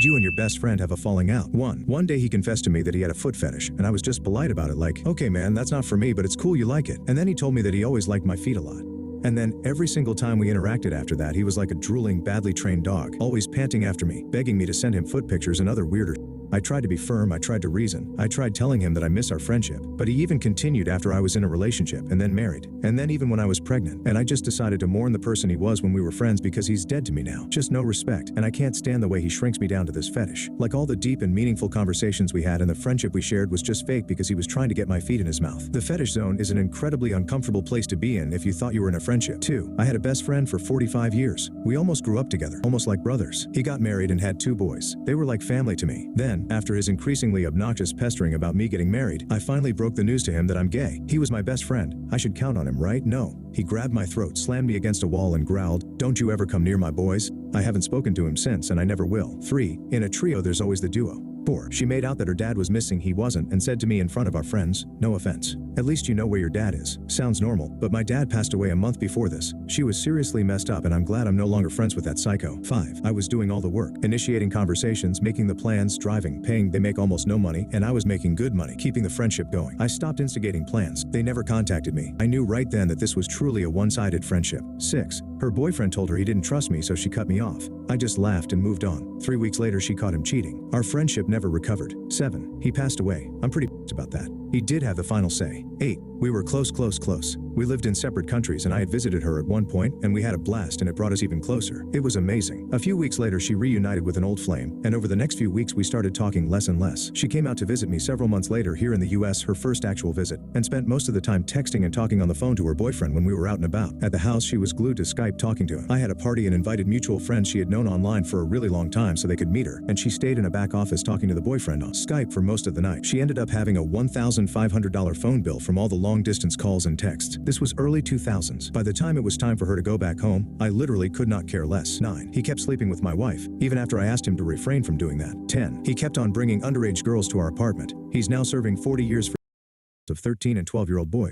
you and your best friend have a falling out? One day he confessed to me that he had a foot fetish, and I was just polite about it like, okay man, that's not for me, but it's cool you like it. And then he told me that he always liked my feet a lot. And then, every single time we interacted after that, he was like a drooling, badly trained dog, always panting after me, begging me to send him foot pictures and other weirder. I tried to be firm, I tried to reason, I tried telling him that I miss our friendship, but he even continued after I was in a relationship and then married, and then even when I was pregnant, and I just decided to mourn the person he was when we were friends because he's dead to me now. Just no respect, and I can't stand the way he shrinks me down to this fetish. Like all the deep and meaningful conversations we had and the friendship we shared was just fake because he was trying to get my feet in his mouth. The fetish zone is an incredibly uncomfortable place to be in if you thought you were in a friendship. 2. I had a best friend for 45 years. We almost grew up together, almost like brothers. He got married and had 2 boys. They were like family to me. Then, after his increasingly obnoxious pestering about me getting married, I finally broke the news to him that I'm gay. He was my best friend. I should count on him, right? No. He grabbed my throat, slammed me against a wall and growled, "Don't you ever come near my boys?" I haven't spoken to him since and I never will. 3. In a trio there's always the duo. 4. She made out that her dad was missing, he wasn't, and said to me in front of our friends, "No offense. At least you know where your dad is." Sounds normal, but my dad passed away a month before this. She was seriously messed up and I'm glad I'm no longer friends with that psycho. 5. I was doing all the work, initiating conversations, making the plans, driving, paying. They make almost no money, and I was making good money, keeping the friendship going. I stopped instigating plans. They never contacted me. I knew right then that this was truly a one-sided friendship. 6. Her boyfriend told her he didn't trust me, so she cut me off. I just laughed and moved on. 3 weeks later she caught him cheating. Our friendship never recovered. 7. He passed away. I'm pretty pissed about that. He did have the final say. 8. We were close. We lived in separate countries and I had visited her at one point and we had a blast and it brought us even closer. It was amazing. A few weeks later she reunited with an old flame, and over the next few weeks we started talking less and less. She came out to visit me several months later here in the US, her first actual visit, and spent most of the time texting and talking on the phone to her boyfriend when we were out and about. At the house she was glued to Skype talking to him. I had a party and invited mutual friends she had known online for a really long time so they could meet her, and she stayed in a back office talking to the boyfriend on Skype for most of the night. She ended up having a $1,500 phone bill from all the long-distance calls and texts. This was early 2000s. By the time it was time for her to go back home, I literally could not care less. 9. He kept sleeping with my wife, even after I asked him to refrain from doing that. 10. He kept on bringing underage girls to our apartment. He's now serving 40 years for of 13 and 12-year-old boys.